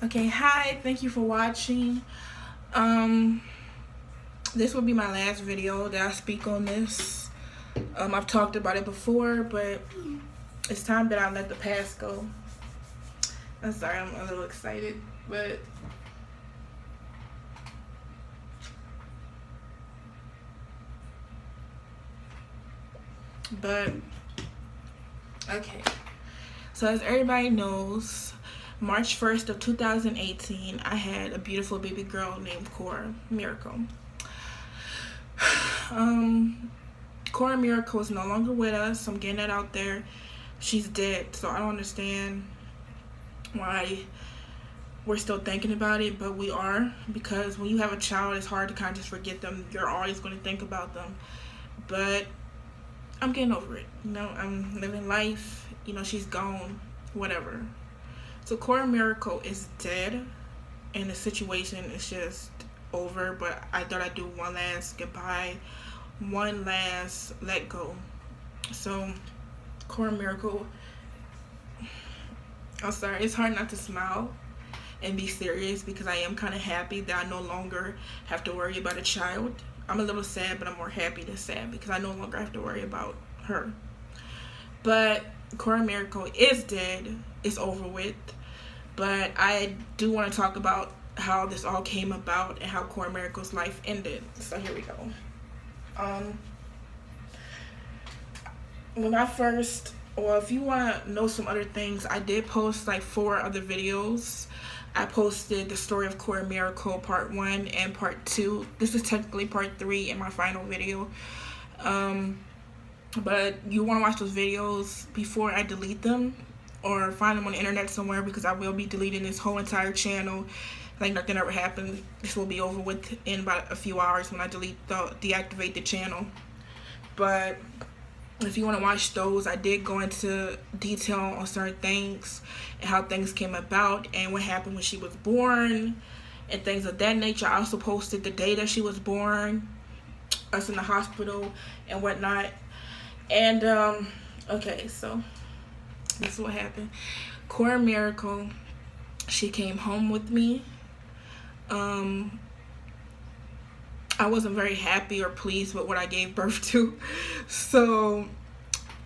Okay, hi, thank you for watching. This will be my last video that I speak on this. I've talked about it before, but it's time that I let the past go. I'm sorry, I'm a little excited, but okay. So as everybody knows, March 1st of 2018, I had a beautiful baby girl named Cora Miracle. Cora Miracle is no longer with us. I'm getting that out there. She's dead, so I don't understand why we're still thinking about it, but we are, because when you have a child, it's hard to kind of just forget them. You're always going to think about them, but I'm getting over it. I'm living life. She's gone, whatever. So Cora Miracle is dead, and the situation is just over, but I thought I'd do one last goodbye, one last let go. So Cora Miracle, I'm sorry, it's hard not to smile and be serious because I am kind of happy that I no longer have to worry about a child. I'm a little sad, but I'm more happy than sad because I no longer have to worry about her. But Cora Miracle is dead. It's over with. But I do want to talk about how this all came about and how Cora Miracle's life ended. So here we go. If you want to know some other things, I did post like 4 other videos. I posted the story of Cora Miracle part 1 and part 2. This is technically part 3 in my final video. But you want to watch those videos before I delete them or find them on the internet somewhere, because I will be deleting this whole entire channel like nothing ever happened. This will be over with in about a few hours when I deactivate the channel. But if you want to watch those, I did go into detail on certain things and how things came about and what happened when she was born and things of that nature. I also posted the day that she was born, us in the hospital and whatnot. And okay, so this is what happened. Cora Miracle, she came home with me. I wasn't very happy or pleased with what I gave birth to. So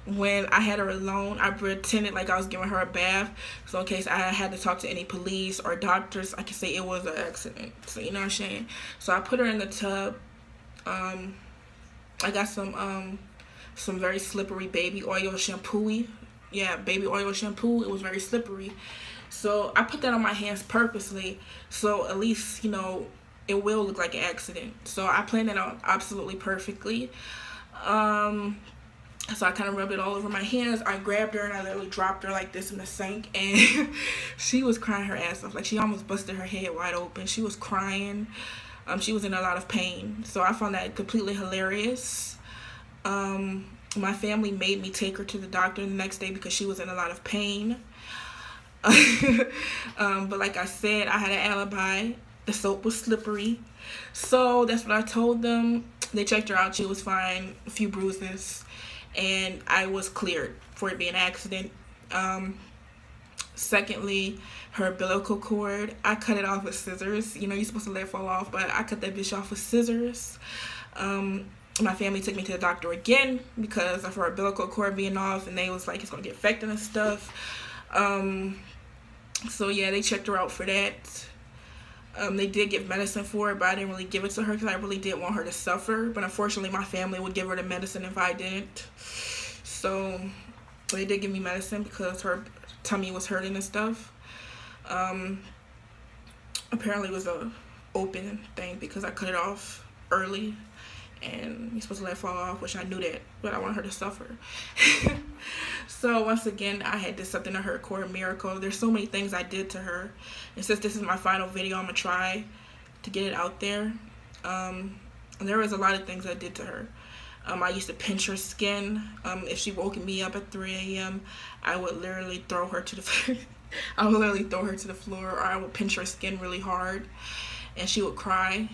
when I had her alone, I pretended like I was giving her a bath. So in case I had to talk to any police or doctors, I could say it was an accident. So you know what I'm saying? So I put her in the tub. I got some very slippery baby oil shampoo. Yeah, baby oil shampoo. It was very slippery. So I put that on my hands purposely. So at least, it will look like an accident. So I planned it out absolutely perfectly. So I kind of rubbed it all over my hands. I grabbed her and I literally dropped her like this in the sink. And she was crying her ass off. Like she almost busted her head wide open. She was crying. She was in a lot of pain. So I found that completely hilarious. My family made me take her to the doctor the next day because she was in a lot of pain. But like I said, I had an alibi. The soap was slippery. So that's what I told them. They checked her out. She was fine. A few bruises. And I was cleared for it being an accident. Secondly, her umbilical cord, I cut it off with scissors. You're supposed to let it fall off, but I cut that bitch off with scissors. My family took me to the doctor again because of her umbilical cord being off, and they was like, it's gonna get infected and stuff. So yeah, they checked her out for that. They did give medicine for it, but I didn't really give it to her because I really didn't want her to suffer. But unfortunately, my family would give her the medicine if I didn't. So they did give me medicine because her tummy was hurting and stuff. Apparently it was a open thing because I cut it off early. And you're supposed to let it fall off, which I knew that, but I want her to suffer. So once again, I had did something to her, Cora Miracle. There's so many things I did to her, and since this is my final video, I'm gonna try to get it out there. There was a lot of things I did to her. I used to pinch her skin. If she woke me up at 3 a.m., I would literally throw her to the floor, or I would pinch her skin really hard, and she would cry.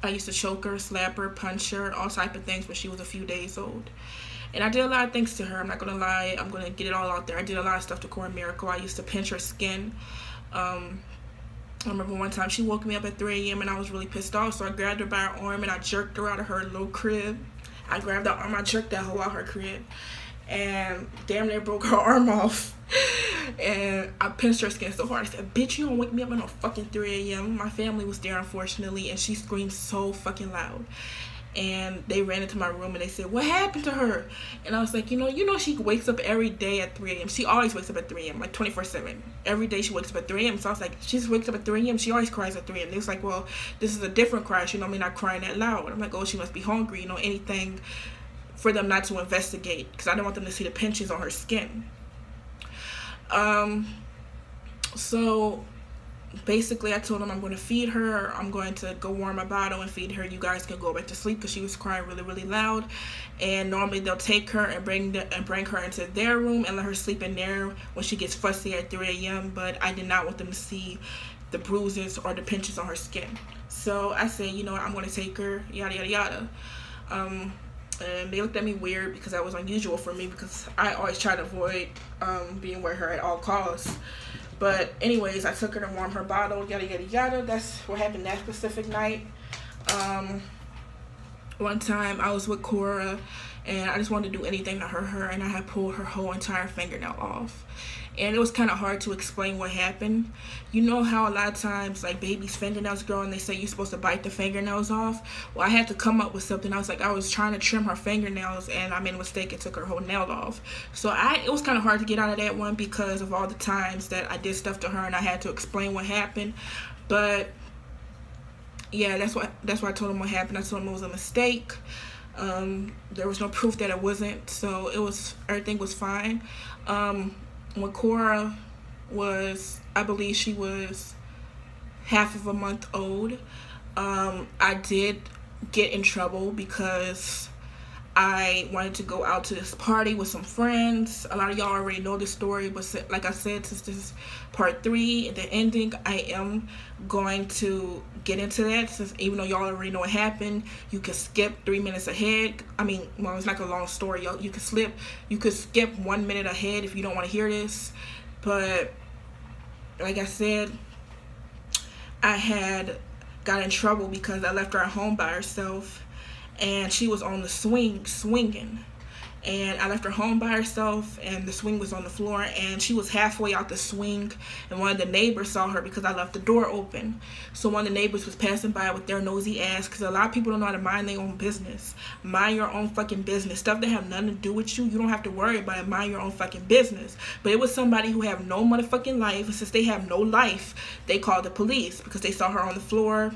I used to choke her, slap her, punch her, all type of things when she was a few days old. And I did a lot of things to her. I'm not going to lie. I'm going to get it all out there. I did a lot of stuff to Cora Miracle. I used to pinch her skin. I remember one time she woke me up at 3 a.m. and I was really pissed off, so I grabbed her by her arm and I jerked her out of her little crib. I grabbed her arm, I jerked that hoe out her crib, and damn near broke her arm off. And I pinched her skin so hard. I said, bitch, you don't wake me up at no fucking 3 a.m. My family was there, unfortunately, and she screamed so fucking loud. And they ran into my room and they said, what happened to her? And I was like, you know she wakes up every day at 3 a.m. She always wakes up at 3 a.m. like 24/7. Every day she wakes up at 3 a.m. So I was like, she just wakes up at 3 a.m. She always cries at 3 a.m. They was like, well, this is a different cry. She normally not crying that loud. And I'm like, oh, she must be hungry. Anything for them not to investigate, because I don't want them to see the pinches on her skin. So basically I told them I'm going to feed her. I'm going to go warm my bottle and feed her. You guys can go back to sleep, because she was crying really, really loud. And normally they'll take her and bring her into their room and let her sleep in there when she gets fussy at 3 a.m. But I did not want them to see the bruises or the pinches on her skin. So I said, I'm going to take her, yada, yada, yada. And they looked at me weird, because that was unusual for me, because I always try to avoid being with her at all costs. But anyways, I took her to warm her bottle, yada, yada, yada. That's what happened that specific night. One time I was with Cora, and I just wanted to do anything to hurt her, and I had pulled her whole entire fingernail off. And it was kind of hard to explain what happened. You know how a lot of times, like, babies' fingernails grow and they say you're supposed to bite the fingernails off? Well, I had to come up with something. I was trying to trim her fingernails, and I made a mistake and took her whole nail off. So it was kind of hard to get out of that one, because of all the times that I did stuff to her and I had to explain what happened. But yeah, that's why I told him what happened. I told him it was a mistake. There was no proof that it wasn't, so everything was fine. When Cora was, I believe she was half of a month old, I did get in trouble because I wanted to go out to this party with some friends. A lot of y'all already know this story, but like I said, since this is part 3, the ending, I am going to get into that, since even though y'all already know what happened, you can skip 3 minutes ahead. I mean, well, it's like a long story. You could skip 1 minute ahead if you don't want to hear this. But like I said, I had got in trouble because I left her at home by herself, and she was on the swinging. And I left her home by herself, and the swing was on the floor, and she was halfway out the swing, and one of the neighbors saw her because I left the door open. So one of the neighbors was passing by with their nosy ass, because a lot of people don't know how to mind their own business. Mind your own fucking business. Stuff that have nothing to do with you don't have to worry about it. Mind your own fucking business. But it was somebody who have no motherfucking life, and since they have no life, they called the police because they saw her on the floor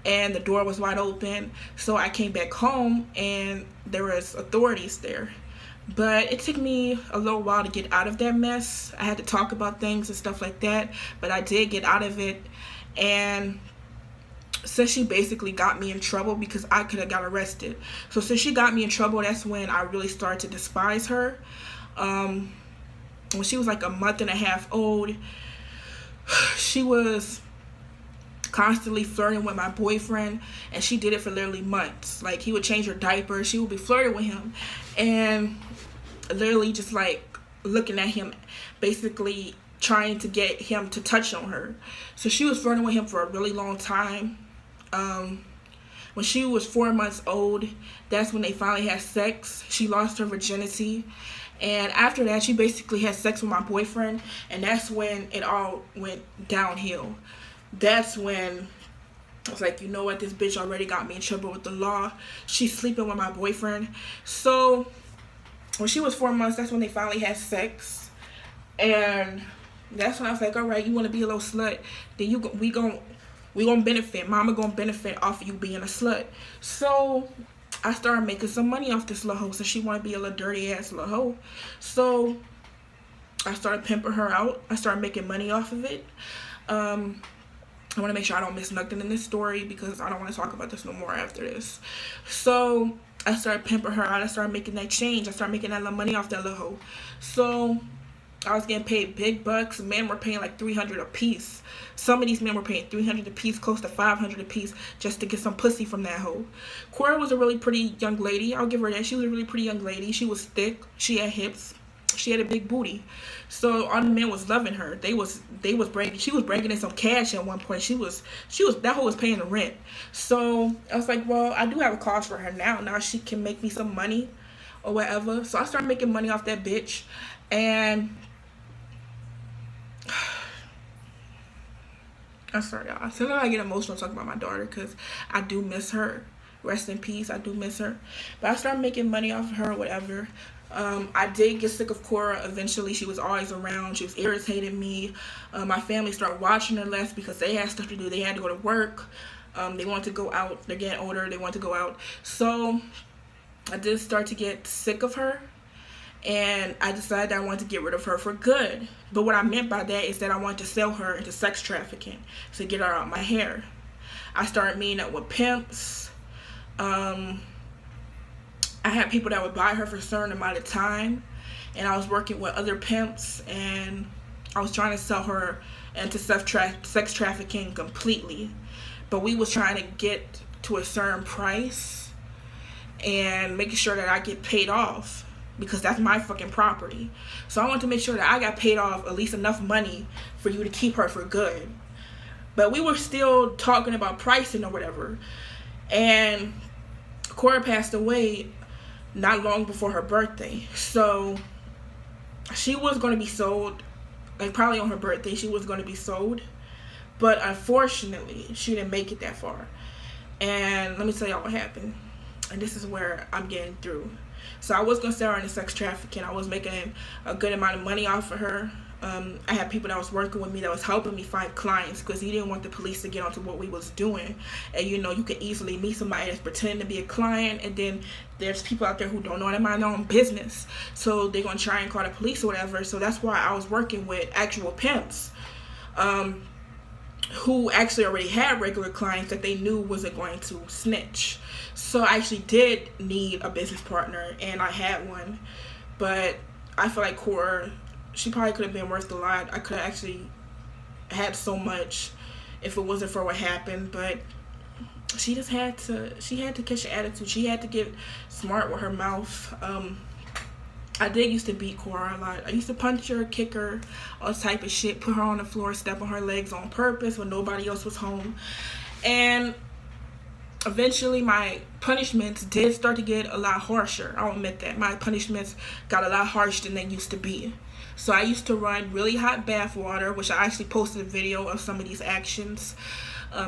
and the door was wide open. So I came back home and there was authorities there. But it took me a little while to get out of that mess. I had to talk about things and stuff like that, but I did get out of it. And since she basically got me in trouble, because I could have got arrested. So since she got me in trouble, that's when I really started to despise her. When she was like a month and a half old, she was constantly flirting with my boyfriend, and she did it for literally months. Like, he would change her diaper, she would be flirting with him, and literally just like looking at him, basically trying to get him to touch on her. So she was flirting with him for a really long time. When she was 4 months old, that's when they finally had sex. She lost her virginity, and after that she basically had sex with my boyfriend, and that's when it all went downhill. That's when I was like, you know what, this bitch already got me in trouble with the law. She's sleeping with my boyfriend. So when she was 4 months, that's when they finally had sex. And that's when I was like, all right, you want to be a little slut, then we gonna benefit. Mama gonna benefit off of you being a slut. So I started making some money off this little hoe, since she want to be a little dirty ass little hoe. So I started pimping her out. I started making money off of it. I want to make sure I don't miss nothing in this story, because I don't want to talk about this no more after this. So I started pimping her out. I started making that change. I started making that little money off that little hoe. So I was getting paid big bucks. Men were paying like $300 a piece. Some of these men were paying $300 a piece, close to $500 a piece, just to get some pussy from that hoe. Cora was a really pretty young lady. I'll give her that. She was a really pretty young lady. She was thick. She had hips. She had a big booty, so all the men was loving her. They was bringing, she was bringing in some cash at one point. She was that hoe was paying the rent. So I was like, well, I do have a cause for her now. Now she can make me some money or whatever. So I started making money off that bitch, and I'm sorry, y'all. Sometimes I get emotional talking about my daughter because I do miss her. Rest in peace. I do miss her. But I started making money off of her or whatever. I did get sick of Cora eventually. She was always around. She was irritating me. My family started watching her less because they had stuff to do. They had to go to work. They wanted to go out. They're getting older. They want to go out. So I did start to get sick of her. And I decided that I wanted to get rid of her for good. But what I meant by that is that I wanted to sell her into sex trafficking to get her out my hair. I started meeting up with pimps. I had people that would buy her for a certain amount of time, and I was working with other pimps, and I was trying to sell her into sex trafficking completely. But we was trying to get to a certain price and making sure that I get paid off, because that's my fucking property. So I wanted to make sure that I got paid off at least enough money for you to keep her for good. But we were still talking about pricing or whatever, and Cora passed away not long before her birthday. So she was going to be sold, like probably on her birthday she was going to be sold, but unfortunately she didn't make it that far. And let me tell y'all what happened, and this is where I'm getting through. So I was going to sell her into sex trafficking. I was making a good amount of money off of her. I had people that was working with me that was helping me find clients, because he didn't want the police to get onto what we was doing. And you know, you could easily meet somebody that's pretending to be a client, and then there's people out there who don't know how to mind their own business, so they're gonna try and call the police or whatever. So that's why I was working with actual pimps, who actually already had regular clients that they knew wasn't going to snitch. So I actually did need a business partner, and I had one. But I feel like Cora, she probably could have been worth a lot. I could have actually had so much if it wasn't for what happened. But she just had to catch the attitude. She had to get smart with her mouth. I did used to beat Cora a lot. I used to punch her, kick her, all type of shit, put her on the floor, step on her legs on purpose when nobody else was home. And eventually my punishments did start to get a lot harsher. I'll admit that. My punishments got a lot harsher than they used to be. So I used to run really hot bath water, which I actually posted a video of some of these actions.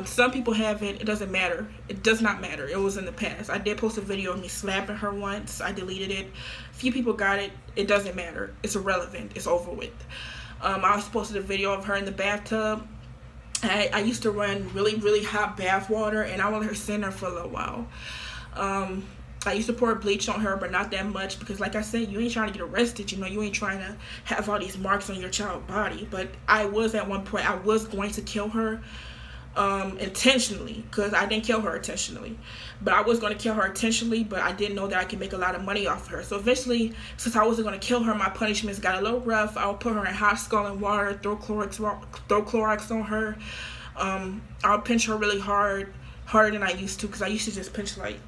Some people haven't. It doesn't matter. It does not matter. It was in the past. I did post a video of me slapping her once. I deleted it. A few people got it. It doesn't matter. It's irrelevant. It's over with. I also posted a video of her in the bathtub. I used to run really, really hot bath water, and I would let her sit there for a little while. I used to pour bleach on her, but not that much, because like I said, you ain't trying to get arrested, you know, you ain't trying to have all these marks on your child's body. But I was, at one point, I was going to kill her intentionally, because I didn't kill her intentionally, but I was going to kill her intentionally, but I didn't know that I could make a lot of money off of her. So eventually, since I wasn't going to kill her, my punishments got a little rough. I would put her in hot scalding water, throw Clorox on her. I'll pinch her really hard, harder than I used to, because I used to just pinch like,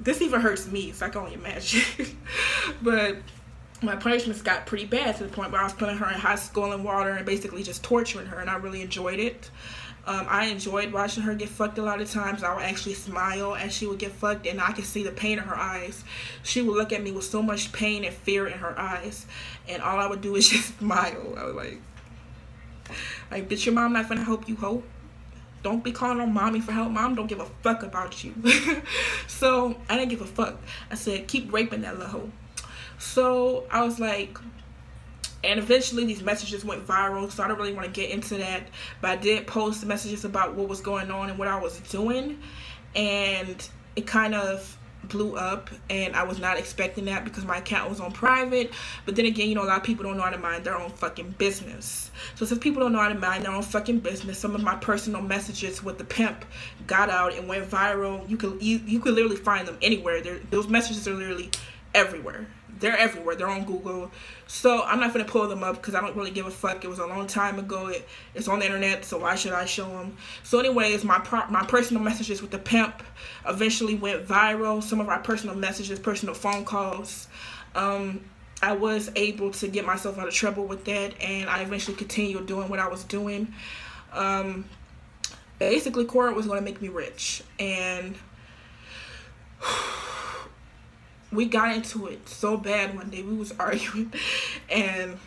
this even hurts me, so I can only imagine. But my punishments got pretty bad, to the point where I was putting her in hot scalding water and basically just torturing her, and I really enjoyed it. I enjoyed watching her get fucked a lot of times. I would actually smile as she would get fucked, and I could see the pain in her eyes. She would look at me with so much pain and fear in her eyes, and all I would do is just smile. I was like, bitch, your mom not finna help you, hoe. Don't be calling on mommy for help. Mom don't give a fuck about you. So I didn't give a fuck. I said, keep raping that little hoe. So I was like, and eventually these messages went viral, so I don't really want to get into that. But I did post messages about what was going on and what I was doing, and it kind of blew up, and I was not expecting that, because my account was on private. But then again, you know, a lot of people don't know how to mind their own fucking business. So since people don't know how to mind their own fucking business, some of my personal messages with the pimp got out and went viral. You could literally find them anywhere. Those messages are literally everywhere. They're everywhere. They're on Google. So I'm not going to pull them up, because I don't really give a fuck. It was a long time ago. It's on the internet, so why should I show them? So anyways, my personal messages with the pimp eventually went viral. Some of our personal messages, personal phone calls. I was able to get myself out of trouble with that, and I eventually continued doing what I was doing. Basically, Cora was going to make me rich, and we got into it so bad one day. We was arguing, and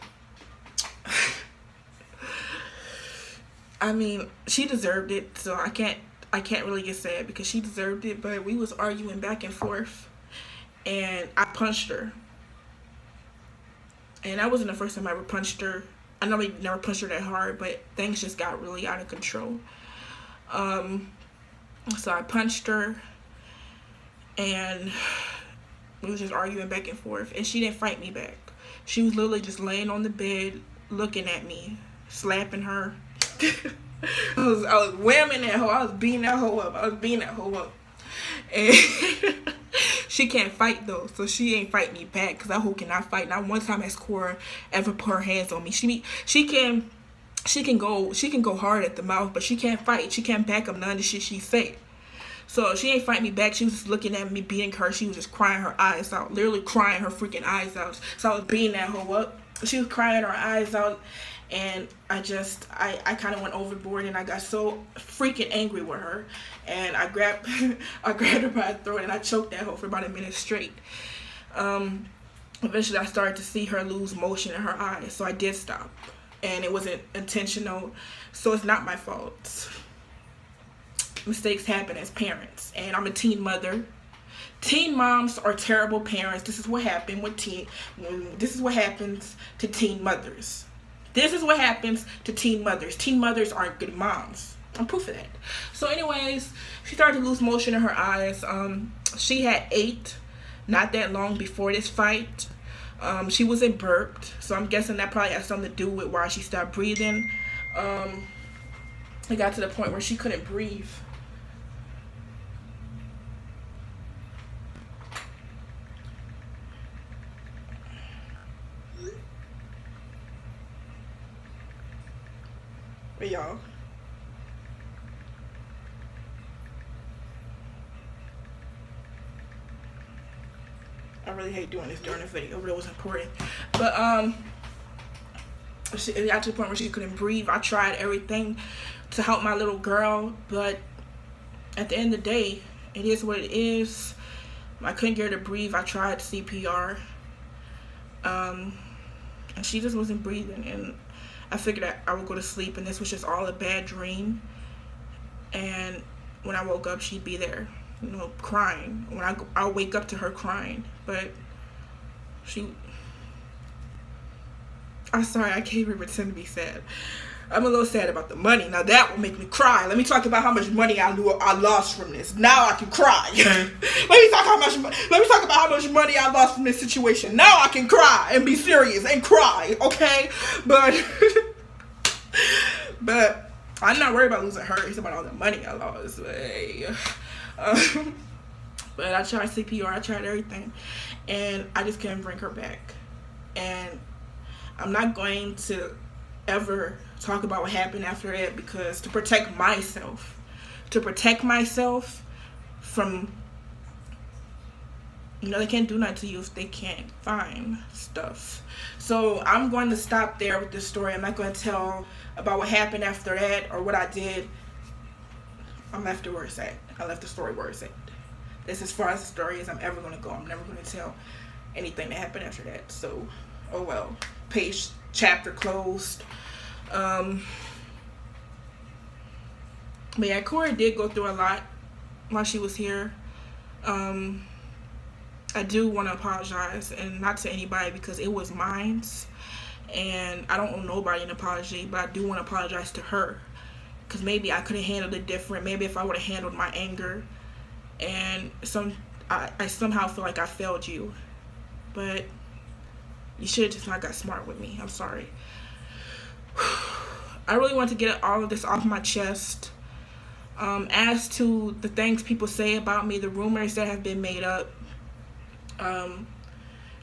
I mean, she deserved it, so I can't really get sad because she deserved it. But we was arguing back and forth, and I punched her, and that wasn't the first time I ever punched her. I know we never punched her that hard, but things just got really out of control. So I punched her, and we was just arguing back and forth, and she didn't fight me back. She was literally just laying on the bed looking at me, slapping her. I was whamming that hoe. I was beating that hoe up. And she can't fight though, so she ain't fight me back because that hoe cannot fight. Not one time has Cora ever put her hands on me. She can go hard at the mouth, but she can't fight. She can't back up none of the shit she say. So she ain't fight me back. She was just looking at me, beating her. She was just crying her eyes out, literally crying her freaking eyes out. So I was beating that hoe up. She was crying her eyes out, and I kind of went overboard, and I got so freaking angry with her, and I grabbed her by the throat, and I choked that hoe for about a minute straight. Eventually I started to see her lose motion in her eyes, so I did stop, and it wasn't intentional, so it's not my fault. Mistakes happen as parents, and I'm a teen mother. Teen moms are terrible parents. This is what happened this is what happens to teen mothers. This is what happens to teen mothers. Teen mothers aren't good moms. I'm proof of that. So anyways, she started to lose motion in her eyes. She had ate not that long before this fight. She wasn't burped, so I'm guessing that probably had something to do with why she stopped breathing. It got to the point where she couldn't breathe. But y'all, I really hate doing this during the video, but it was important. But it got to the point where she couldn't breathe. I tried everything to help my little girl, but at the end of the day, it is what it is. I couldn't get her to breathe. I tried CPR, and she just wasn't breathing, and I figured that I would go to sleep, and this was just all a bad dream. And when I woke up, she'd be there, crying. When I'll wake up to her crying, but I'm sorry, I can't even pretend to be sad. I'm a little sad about the money. Now that will make me cry. Let me talk about how much money I lost from this. Now I can cry. Let me talk about how much money I lost from this situation. Now I can cry and be serious and cry, okay? But I'm not worried about losing her. It's about all the money I lost. But I tried CPR. I tried everything, and I just couldn't bring her back. And I'm not going to ever talk about what happened after that, because to protect myself from, they can't do nothing to you if they can't find stuff. So I'm going to stop there with this story. I'm not going to tell about what happened after that or what I did. I left it where it's at. I left the story where it's at. That's as far as the story as I'm ever going to go. I'm never going to tell anything that happened after that. So, oh well. Page, chapter closed. But yeah, Cora did go through a lot while she was here. I do want to apologize, and not to anybody, because it was mine, and I don't owe nobody an apology, but I do want to apologize to her, because maybe I could have handled it different. Maybe if I would have handled my anger, and I somehow feel like I failed you, but you should have just not got smart with me. I'm sorry. I really want to get all of this off my chest. As to the things people say about me, the rumors that have been made up,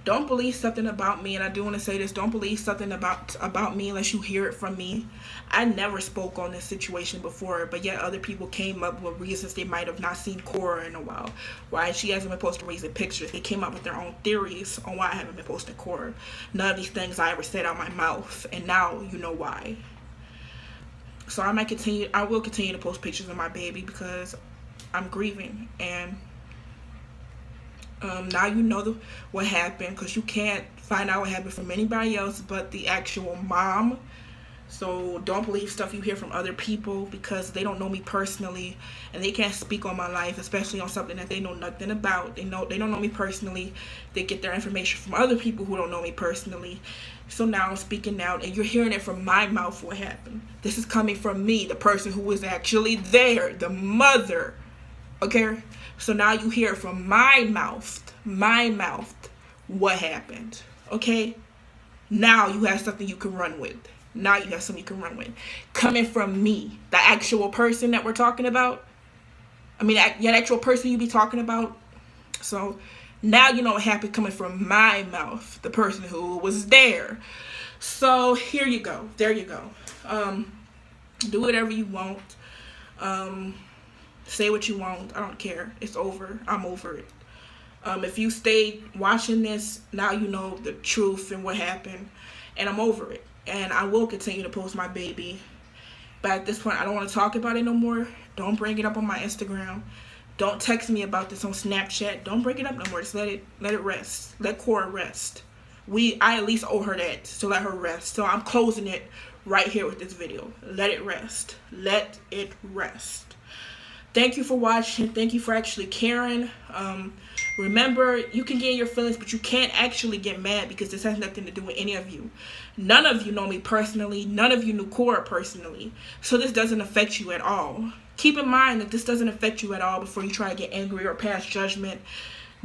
Don't believe something about me, and I do want to say this, don't believe something about me unless you hear it from me. I never spoke on this situation before, but yet other people came up with reasons they might have not seen Cora in a while. Why she hasn't been posting recent pictures. They came up with their own theories on why I haven't been posting Cora. None of these things I ever said out my mouth, and now you know why. So I will continue to post pictures of my baby because I'm grieving, and now you know what happened, because you can't find out what happened from anybody else but the actual mom. So don't believe stuff you hear from other people, because they don't know me personally and they can't speak on my life, especially on something that they know nothing about. They don't know me personally. They get their information from other people who don't know me personally. So now I'm speaking out, and you're hearing it from my mouth what happened. This is coming from me, the person who was actually there, the mother. Okay? So now you hear it from my mouth, what happened. Okay? Now you have something you can run with. Coming from me, the actual person that we're talking about. I mean, the actual person you be talking about. So now you know what happened, coming from my mouth, the person who was there. So here you go. There you go. Do whatever you want. Say what you want. I don't care. It's over. I'm over it. If you stayed watching this, now you know the truth and what happened. And I'm over it. And I will continue to post my baby. But at this point, I don't want to talk about it no more. Don't bring it up on my Instagram. Don't text me about this on Snapchat. Don't bring it up no more. Just let it rest. Let Cora rest. I at least owe her that. So let her rest. So I'm closing it right here with this video. Let it rest. Let it rest. Thank you for watching. Thank you for actually caring. Remember, you can get in your feelings, but you can't actually get mad, because this has nothing to do with any of you. None of you know me personally. None of you knew Cora personally. So this doesn't affect you at all. Keep in mind that this doesn't affect you at all before you try to get angry or pass judgment.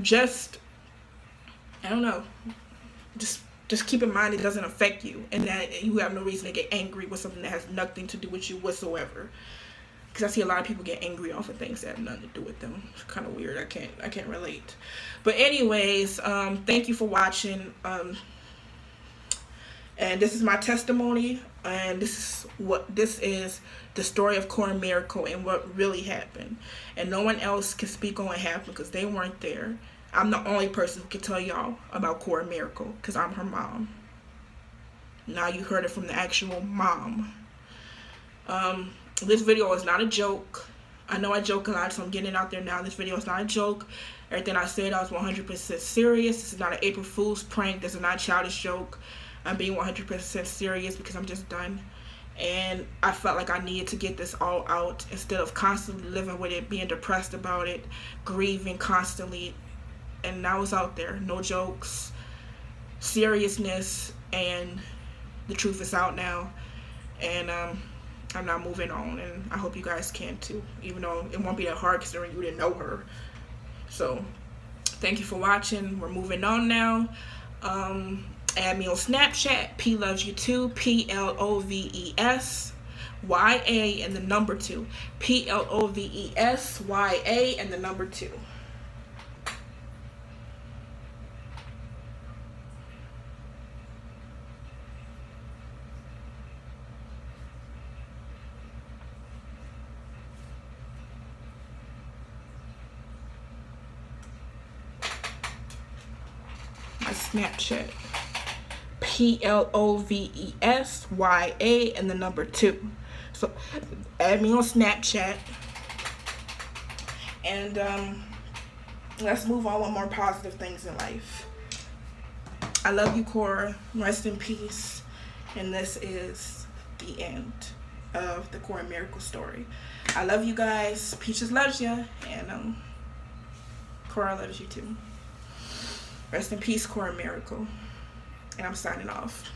Just, I don't know. Just keep in mind it doesn't affect you, and that you have no reason to get angry with something that has nothing to do with you whatsoever. Because I see a lot of people get angry off of things that have nothing to do with them. It's kind of weird. I can't relate. But anyways, thank you for watching. And this is my testimony, and this is the story of Cora Miracle and what really happened. And no one else can speak on what happened because they weren't there. I'm the only person who can tell y'all about Cora Miracle because I'm her mom. Now you heard it from the actual mom. This video is not a joke. I know I joke a lot, so I'm getting it out there now. This video is not a joke. Everything I said, I was 100% serious. This is not an April Fool's prank. This is not a childish joke. I'm being 100% serious because I'm just done. And I felt like I needed to get this all out instead of constantly living with it, being depressed about it, grieving constantly. And now it's out there. No jokes, seriousness, and the truth is out now. And I'm not moving on, and I hope you guys can too, even though it won't be that hard considering you didn't know her. So thank you for watching. We're moving on now. Add me on Snapchat, P loves you too, PLOVESYA and the number 2, PLOVESYA and the number 2. My Snapchat, PLOVESYA and the number 2. So add me on Snapchat, and let's move on with more positive things in life. I love you, Cora. Rest in peace. And this is the end of the Cora Miracle story. I love you guys. Peaches loves you, and Cora loves you too. Rest in peace, Cora Miracle. And I'm signing off.